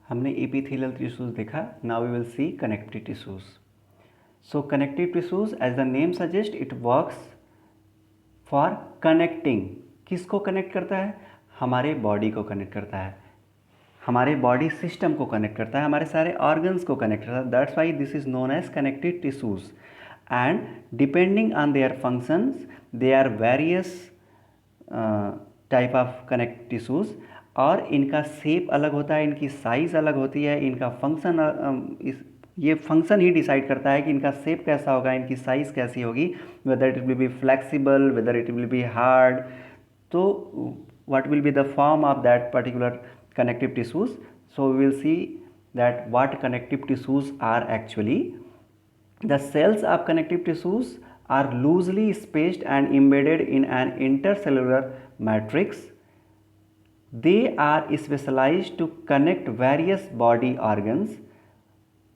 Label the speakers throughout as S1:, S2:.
S1: हमने epithelial tissues देखा. Now we will see connective tissues. So connective tissues as the name suggest it works for connecting. किसको connect करता है? हमारे body को कनेक्ट करता है, हमारे बॉडी सिस्टम को कनेक्ट करता है, हमारे सारे ऑर्गन्स को कनेक्ट करता है. That's why this is known as connective tissues. And depending on their functions they are various type of connective tissues. और इनका शेप अलग होता है, इनकी साइज़ अलग होती है, इनका फंक्शन ये फंक्शन ही डिसाइड करता है कि इनका शेप कैसा होगा, इनकी साइज़ कैसी होगी, whether it will be flexible, whether it will be hard. तो what will be the form of that particular connective tissues. So we will see that what connective tissues are actually. The cells of connective tissues are loosely spaced and embedded in an intercellular matrix. They are specialized to connect various body organs.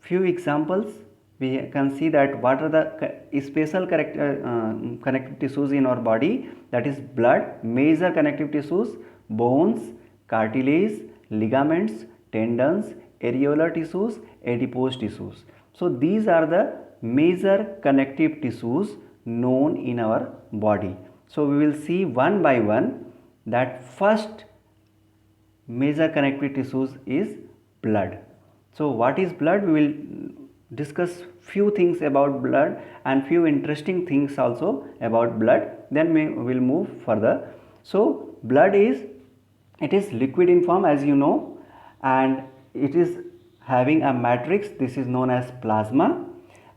S1: Few examples we can see that what are the special connective tissues in our body. That is blood, major connective tissues, bones, cartilage, ligaments, tendons, areolar tissues, adipose tissues. So these are the major connective tissues known in our body. So we will see one by one. That first major connective tissues is blood. So what is blood? We will discuss few things about blood and few interesting things also about blood, then we will move further. So blood is, it is liquid in form, as you know, and it is having a matrix. This is known as plasma.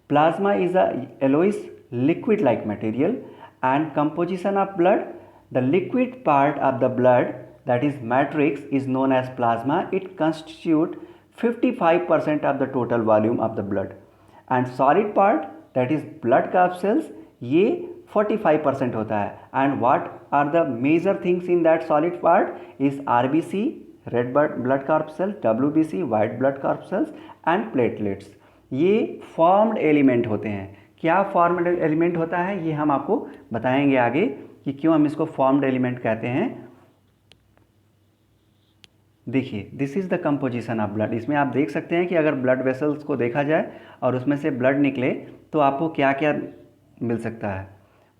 S1: Plasma is a yellowish liquid like material. And composition of blood, the liquid part of the blood, that is matrix, is known as plasma. It constitutes 55% of the total volume of the blood. And solid part, that is blood corpuscles, ये 45% होता है. And what are the major things in that solid part is RBC, red blood corpuscle, WBC, white blood corpuscles, and platelets. ये formed element होते हैं. क्या formed element होता है ये हम आपको बताएंगे आगे कि क्यों हम इसको formed element कहते हैं. देखिए, this is the composition of blood. इसमें आप देख सकते हैं कि अगर ब्लड वेसल्स को देखा जाए और उसमें से ब्लड निकले तो आपको क्या क्या मिल सकता है.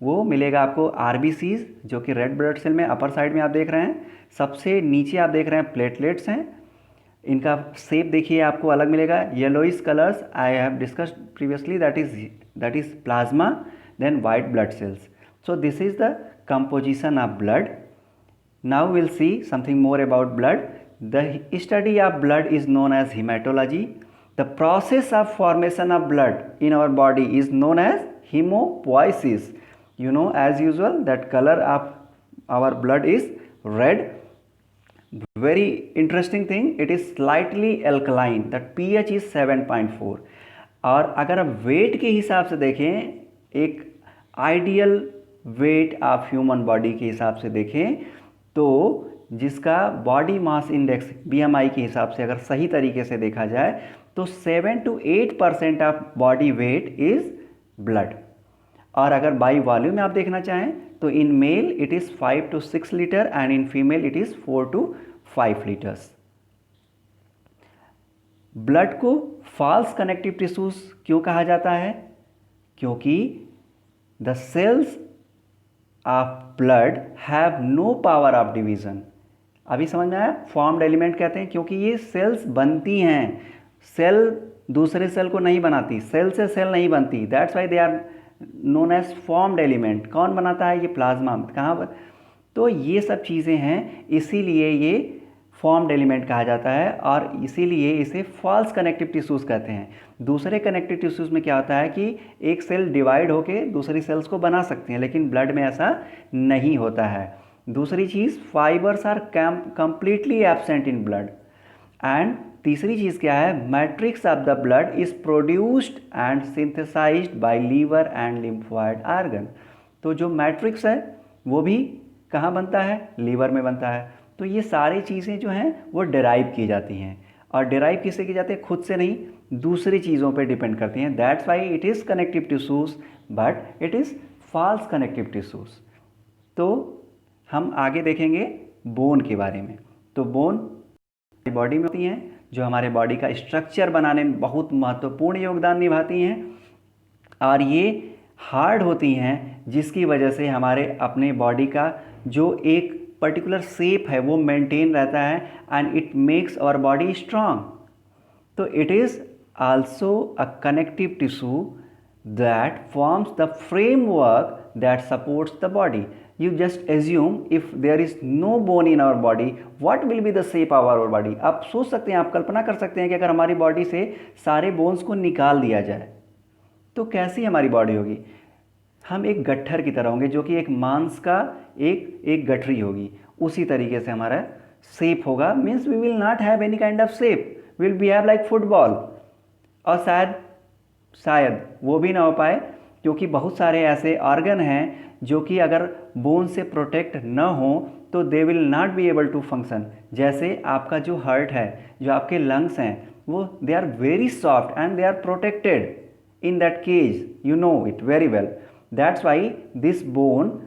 S1: वो मिलेगा आपको आरबीसीज, जो कि रेड ब्लड सेल में अपर साइड में आप देख रहे हैं. सबसे नीचे आप देख रहे हैं प्लेटलेट्स हैं. इनका शेप देखिए आपको अलग मिलेगा. Yellowish colours I have discussed previously, that is plasma. Then white blood cells. So this is the composition of blood. Now will see something more about blood. The study of blood is known as hematology. The process of formation of blood in our body is known as hemopoiesis. You know, as usual, that color of our blood is red. Very interesting thing, it is slightly alkaline. That pH is 7.4. और अगर आप wait के हिसाब से देखें, एक ideal weight of human body के हिसाब से देखें तो जिसका बॉडी मास इंडेक्स BMI के हिसाब से अगर सही तरीके से देखा जाए तो 7 to 8% of body weight is blood. और अगर बाई वॉल्यूम में आप देखना चाहें तो in male it is 5 to 6 litre and in female it is 4 to 5 litres. Blood को फॉल्स कनेक्टिव टिश्यूज क्यों कहा जाता है? क्योंकि the cells of blood have no power of division. अभी समझ में आया? फॉर्म्ड एलिमेंट कहते हैं क्योंकि ये सेल्स बनती हैं. सेल दूसरे सेल को नहीं बनाती, सेल से सेल नहीं बनती. That's why they are known as formed element. कौन बनाता है? ये प्लाज्मा. कहाँ? तो ये सब चीज़ें हैं, इसीलिए ये फॉर्म्ड एलिमेंट कहा जाता है और इसीलिए इसे फॉल्स कनेक्टिव टिश्यूज़ कहते हैं. दूसरे कनेक्टिव टिश्यूज़ में क्या होता है कि एक सेल डिवाइड होकर दूसरी सेल्स को बना सकती हैं, लेकिन ब्लड में ऐसा नहीं होता है. दूसरी चीज़, fibres are completely absent in blood. And तीसरी चीज़ क्या है? Matrix of the blood is produced and synthesised by liver and lymphoid organ. तो जो मैट्रिक्स है वो भी कहाँ बनता है? लीवर में बनता है. तो ये सारी चीज़ें जो हैं वो डिराइव की जाती हैं. और डिराइव किससे की जाती है? खुद से नहीं, दूसरी चीज़ों पे डिपेंड करती हैं. That's why it is connective tissues but it is false connective tissues. तो हम आगे देखेंगे बोन के बारे में. तो बोन बॉडी में होती हैं. जो हमारे बॉडी का स्ट्रक्चर बनाने में बहुत महत्वपूर्ण योगदान निभाती हैं, और ये हार्ड होती हैं, जिसकी वजह से हमारे अपने बॉडी का जो एक पर्टिकुलर शेप है वो मेंटेन रहता है, and it makes our body strong. तो it is also a connective tissue that forms the framework that supports the body. You just assume if there is no bone in our body, what will be the shape of our body? आप सोच सकते हैं, आप कल्पना कर सकते हैं कि अगर हमारी बॉडी से सारे बोन्स को निकाल दिया जाए तो कैसी हमारी बॉडी होगी. हम एक गट्ठर की तरह होंगे, जो कि एक मांस का एक गठरी होगी. उसी तरीके से हमारा शेप होगा. Means we will not have any kind of shape, will behave like football. और शायद वो भी ना हो पाए, क्योंकि बहुत सारे ऐसे ऑर्गन हैं जो कि अगर बोन से प्रोटेक्ट न हो तो they will not be able to function. जैसे आपका जो हार्ट है, जो आपके लंग्स हैं, वो they are very soft and they are protected in that cage. You know it very well. That's why this bone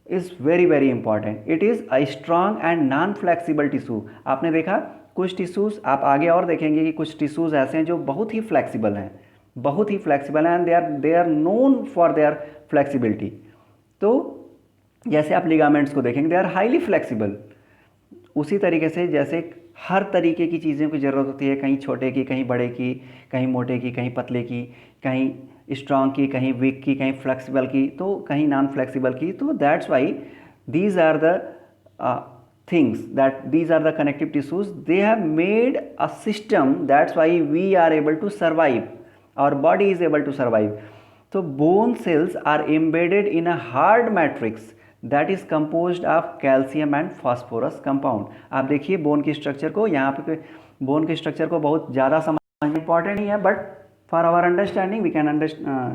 S1: is very very important. It is a strong and non flexible tissue. आपने देखा कुछ tissues, आप आगे और देखेंगे कि कुछ tissues ऐसे हैं जो बहुत ही फ्लेक्सिबल हैं, बहुत ही फ्लेक्सिबल हैं, and they are known for their flexibility. तो जैसे आप लिगामेंट्स को देखेंगे, दे आर हाईली फ्लेक्सिबल. उसी तरीके से जैसे हर तरीके की चीज़ों की ज़रूरत होती है, कहीं छोटे की, कहीं बड़े की, कहीं मोटे की, कहीं पतले की, कहीं स्ट्रांग की, कहीं वीक की, कहीं फ्लेक्सिबल की, तो कहीं नॉन फ्लेक्सिबल की. तो that's why these are the things, that these are the connective tissues. They have made a system, that's why we are able to survive, our body is able to survive. So bone cells are embedded in a hard matrix that is composed of calcium and phosphorus compound. आप देखिए bone की structure को, यहाँ पे bone के structure को बहुत ज़्यादा समझना इंपॉर्टेंट नहीं है, but for our understanding we can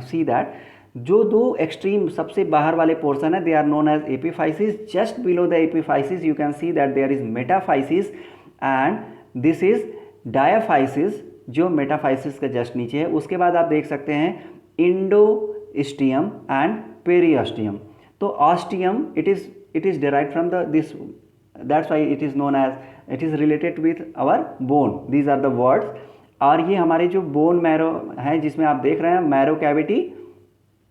S1: see that जो दो एक्सट्रीम सबसे बाहर वाले पोर्शन है, they are known as epiphysis. Just below the epiphysis you can see that there is metaphysis, and this is diaphysis, जो metaphysis के just नीचे है. उसके बाद आप देख सकते हैं इंडोस्टियम एंड पेरियोस्टियम. तो osteum it is derived from this, that's why it is known as, it is related with our bone. These are the words. और ये हमारे जो बोन मैरो है, जिसमें आप देख रहे हैं मैरो कैविटी,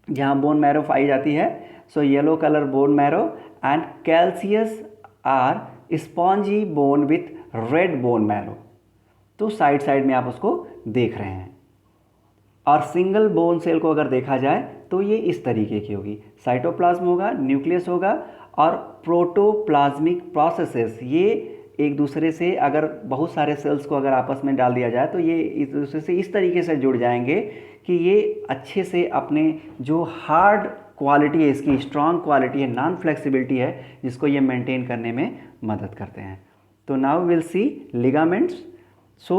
S1: जहाँ बोन मैरो पाई जाती है. So yellow colour bone marrow and cancellous or spongy bone with red bone marrow. तो साइड साइड में आप उसको देख रहे हैं. और सिंगल बोन सेल को अगर देखा जाए तो ये इस तरीके की होगी. साइटोप्लाज्म होगा, न्यूक्लियस होगा, और प्रोटोप्लाज्मिक प्रोसेसेस. ये एक दूसरे से अगर बहुत सारे सेल्स को अगर आपस में डाल दिया जाए तो ये एक दूसरे से इस तरीके से जुड़ जाएंगे कि ये अच्छे से अपने जो हार्ड क्वालिटी है, इसकी स्ट्रांग क्वालिटी है, नॉन फ्लेक्सिबिलिटी है, जिसको ये मेंटेन करने में मदद करते हैं. तो now will see ligaments. So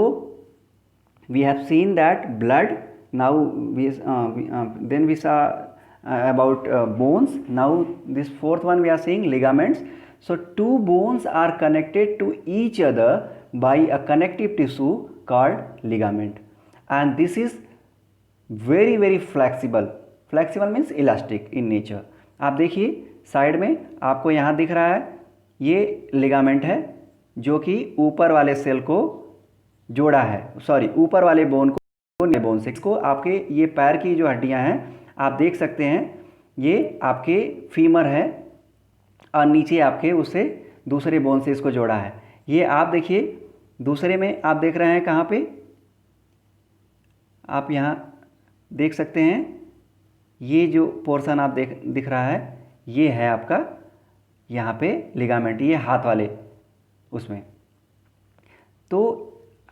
S1: we have seen that blood. Now then we saw about bones. Now this fourth one we are seeing ligaments. So two bones are connected to each other by a connective tissue called ligament, and this is very very flexible. Flexible means elastic in nature. आप देखिए side में आपको यहाँ दिख रहा है, ये ligament है जो कि ऊपर वाले सेल को जोड़ा है, सॉरी ऊपर वाले बोन से इसको आपके ये पैर की जो हड्डियाँ हैं आप देख सकते हैं, ये आपके फीमर है और नीचे आपके उससे दूसरे बोन से इसको जोड़ा है. ये आप देखिए दूसरे में आप देख रहे हैं कहाँ पे, आप यहाँ देख सकते हैं, ये जो पोर्शन आप दिख रहा है ये है आपका यहाँ पे लिगामेंट, ये हाथ वाले उसमें. तो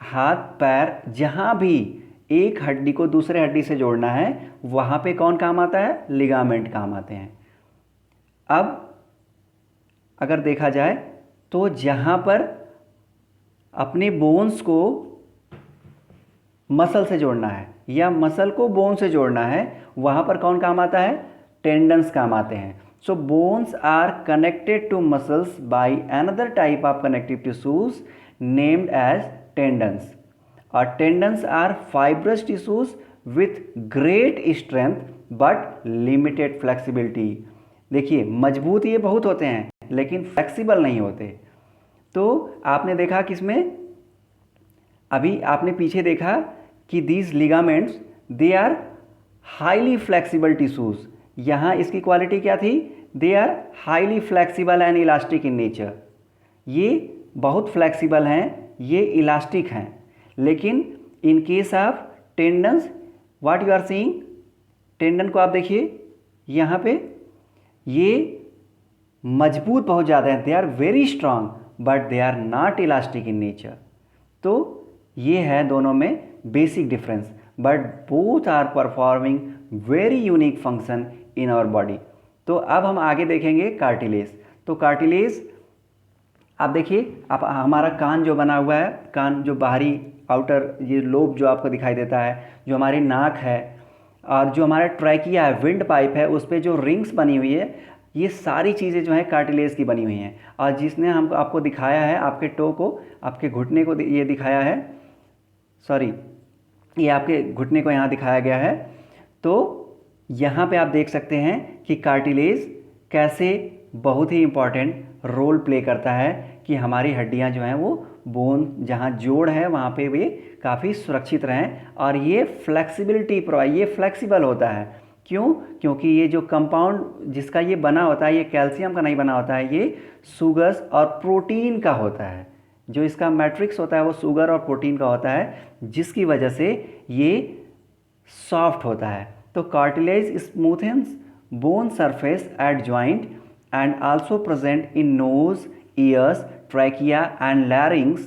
S1: हाथ पैर जहाँ भी एक हड्डी को दूसरे हड्डी से जोड़ना है वहाँ पे कौन काम आता है, लिगामेंट काम आते हैं. अब अगर देखा जाए तो जहाँ पर अपने बोन्स को मसल से जोड़ना है या मसल को बोन से जोड़ना है, वहाँ पर कौन काम आता है, टेंडन्स काम आते हैं. So bones are connected to muscles by another type of connective tissues named as tendons. और tendons are fibrous tissues with great strength but limited flexibility. देखिए मजबूत ये बहुत होते हैं लेकिन फ्लेक्सिबल नहीं होते. तो आपने देखा किसमें, अभी आपने पीछे देखा कि these ligaments they are highly flexible tissues. यहाँ इसकी क्वालिटी क्या थी? They are highly flexible and elastic in nature. ये बहुत फ्लेक्सिबल हैं, ये इलास्टिक हैं। लेकिन in case of tendons, what you are seeing, tendon को आप देखिए यहाँ पे, ये मजबूत बहुत ज़्यादा हैं, they are very strong but they are not elastic in nature. तो ये है दोनों में basic difference, but both are performing very unique function in our body. तो अब हम आगे देखेंगे कार्टिलेज। तो कार्टिलेज आप देखिए, आप हमारा कान जो बना हुआ है, कान जो बाहरी आउटर ये लोब जो आपको दिखाई देता है, जो हमारी नाक है और जो हमारा ट्रैकिया है, विंड पाइप है, उस पर जो रिंग्स बनी हुई है, ये सारी चीज़ें जो हैं कार्टिलेज की बनी हुई हैं। और जिसने हमको आपको दिखाया है, आपके टो को, आपके घुटने को ये दिखाया है, सॉरी ये आपके घुटने को यहाँ दिखाया गया है। तो यहाँ पे आप देख सकते हैं कि कार्टिलेज कैसे बहुत ही इम्पॉर्टेंट रोल प्ले करता है कि हमारी हड्डियाँ जो हैं वो बोन जहाँ जोड़ है वहाँ पे वे काफ़ी सुरक्षित रहें और ये फ्लेक्सिबिलिटी प्रोवाइड, ये फ्लेक्सिबल होता है। क्यों? क्योंकि ये जो कंपाउंड जिसका ये बना होता है, ये कैल्शियम का नहीं बना होता है, ये शुगर्स और प्रोटीन का होता है। जो इसका मैट्रिक्स होता है वो शुगर और प्रोटीन का होता है, जिसकी वजह से ये सॉफ्ट होता है। तो cartilage smoothens bone surface at joint and also present in nose, ears, trachea and larynx.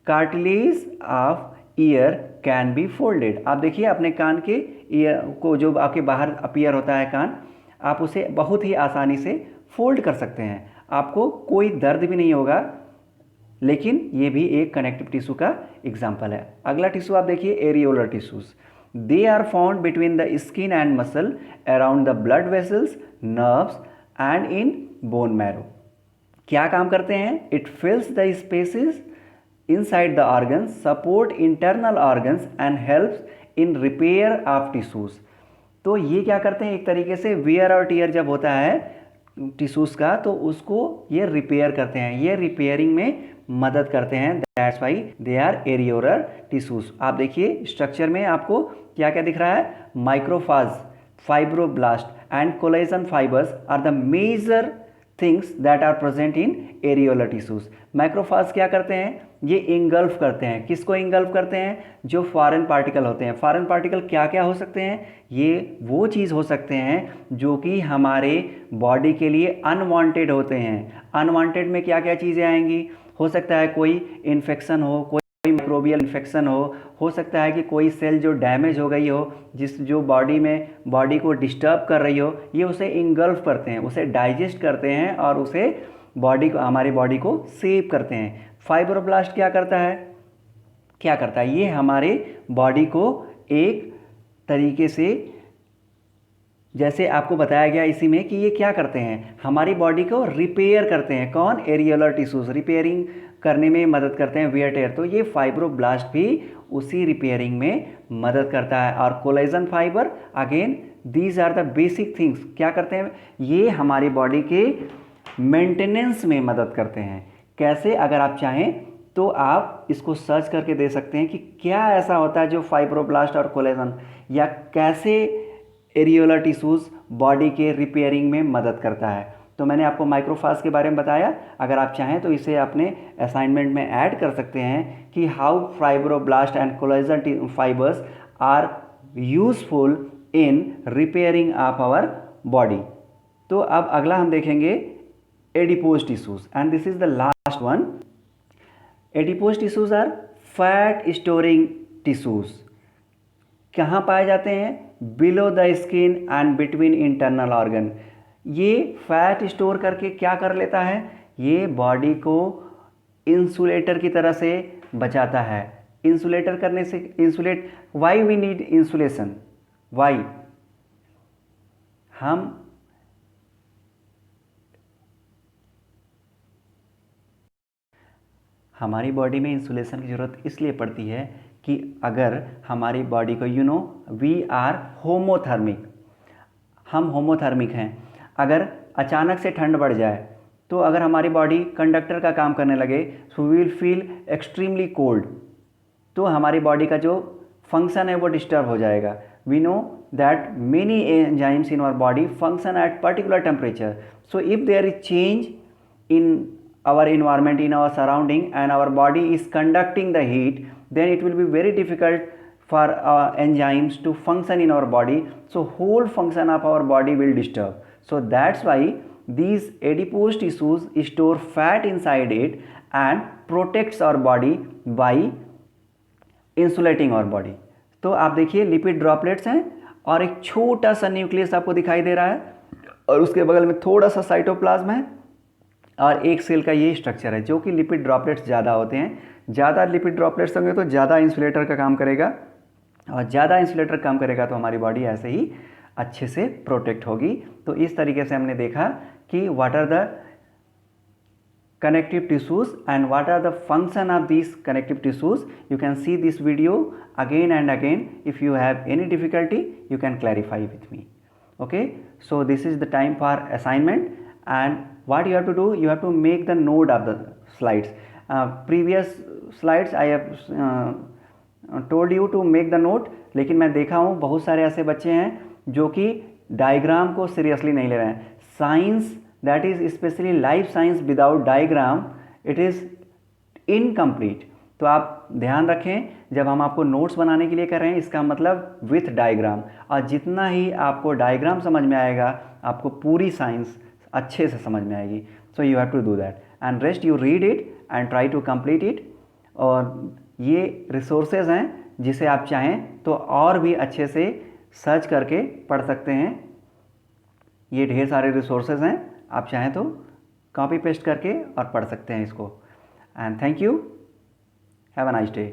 S1: Cartilage of ear can be folded. आप देखिए अपने कान के ईयर को, जो आपके बाहर अपीयर होता है कान, आप उसे बहुत ही आसानी से फोल्ड कर सकते हैं, आपको कोई दर्द भी नहीं होगा। लेकिन ये भी एक कनेक्टिव टिश्यू का एग्जाम्पल है। अगला टिश्यू आप देखिए, areolar tissues. They are found between the skin and muscle around the blood vessels, nerves and in bone marrow. क्या काम करते हैं? It fills the spaces inside the organs, support internal organs and helps in repair of tissues. तो ये क्या करते हैं, एक तरीके से वियर और टियर जब होता है टिश्यूज का, तो उसको ये रिपेयर करते हैं, ये रिपेयरिंग में मदद करते हैं। That's why they are areolar tissues. आप देखिए स्ट्रक्चर में आपको क्या क्या दिख रहा है, macrophage, fibroblast and collagen fibers are the major things that are present in areolar tissues. Macrophage क्या करते हैं? ये इंगल्फ करते हैं। किसको इंगल्फ करते हैं? जो फॉरेन पार्टिकल होते हैं। फॉरेन पार्टिकल क्या क्या हो सकते हैं? ये वो चीज़ हो सकते हैं जो कि हमारे बॉडी के लिए अनवांटेड होते हैं। अनवांटेड में क्या क्या चीज़ें आएंगी? हो सकता है कोई इन्फेक्शन हो, कोई माइक्रोबियल इन्फेक्शन हो सकता है कि कोई सेल जो डैमेज हो गई हो, जो बॉडी को डिस्टर्ब कर रही हो, ये उसे इंगल्फ करते हैं, उसे डाइजेस्ट करते हैं और उसे हमारी बॉडी को सेव करते हैं। फाइब्रोब्लास्ट क्या करता है? ये हमारे बॉडी को एक तरीके से, जैसे आपको बताया गया इसी में, कि ये क्या करते हैं, हमारी बॉडी को रिपेयर करते हैं। कौन? एरियोलर टिश्यूज रिपेयरिंग करने में मदद करते हैं, वियर टेयर। तो ये फाइब्रोब्लास्ट भी उसी रिपेयरिंग में मदद करता है। और collagen fibre, again these are the basic things. क्या करते हैं? ये हमारी बॉडी के मेंटेनेंस में मदद करते हैं। कैसे? अगर आप चाहें तो आप इसको सर्च करके दे सकते हैं कि क्या ऐसा होता है जो फाइब्रोब्लास्ट और कोलेजन, या कैसे एरियोलर टिश्यूज बॉडी के रिपेयरिंग में मदद करता है। तो मैंने आपको माइक्रोफाज के बारे में बताया। अगर आप चाहें तो इसे अपने असाइनमेंट में ऐड कर सकते हैं कि how fibroblast and collagen fibres are useful in repairing of our body. तो अब अगला हम देखेंगे adipose tissues, and this is the last one. Adipose tissues are fat storing tissues. कहाँ पाए जाते हैं? Below the skin and between internal organ. ये फैट स्टोर करके क्या कर लेता है? ये बॉडी को इंसुलेटर की तरह से बचाता है। इंसुलेटर करने से, insulate, why we need insulation, why? हमारी बॉडी में इंसुलेशन की ज़रूरत इसलिए पड़ती है कि अगर हमारी बॉडी को, वी आर होमोथर्मिक, हम होमोथर्मिक हैं। अगर अचानक से ठंड बढ़ जाए, तो अगर हमारी बॉडी कंडक्टर का काम करने लगे, so we will feel extremely cold. तो हमारी बॉडी का जो फंक्शन है वो डिस्टर्ब हो जाएगा. We know that many enzymes in our body function at particular temperature. So if there is change in our environment, in our surrounding, and our body is conducting the heat, then it will be very difficult for enzymes to function in our body. So whole function of our body will disturb. So that's why these adipose tissues store fat inside it and protects our body by insulating our body. तो आप देखिए lipid droplets हैं और एक छोटा सा nucleus आपको दिखाई दे रहा है और उसके बगल में थोड़ा सा साइटोप्लाज्म है और एक सेल का ये स्ट्रक्चर है जो कि लिपिड ड्रॉपलेट्स ज़्यादा होते हैं. ज़्यादा लिपिड ड्रॉपलेट्स होंगे तो ज़्यादा इंसुलेटर का काम करेगा और ज़्यादा इंसुलेटर काम करेगा तो हमारी बॉडी ऐसे ही अच्छे से प्रोटेक्ट होगी. तो इस तरीके से हमने देखा कि what are the connective tissues and what are the function of these connective tissues. You can see this video again and again. If you have any difficulty, you can clarify with me. Okay, so this is the time for assignment, and what you have to do, you have to make the note of the slides. Previous slides I have told you to make the note, लेकिन मैं देखा हूँ बहुत सारे ऐसे बच्चे हैं जो कि डायग्राम को सीरियसली नहीं ले रहे हैं. Science, that is especially life science, without diagram it is incomplete. तो आप ध्यान रखें जब हम आपको नोट्स बनाने के लिए कर रहे हैं इसका मतलब विथ डायग्राम, और जितना ही आपको डायग्राम समझ में आएगा आपको पूरी साइंस अच्छे से समझ में आएगी. So you have to do that and rest you read it and try to complete it. और ये रिसोर्सेज हैं जिसे आप चाहें तो और भी अच्छे से सर्च करके पढ़ सकते हैं. ये ढेर सारे रिसोर्सेज हैं, आप चाहें तो कॉपी पेस्ट करके और पढ़ सकते हैं इसको. And thank you, have a nice day.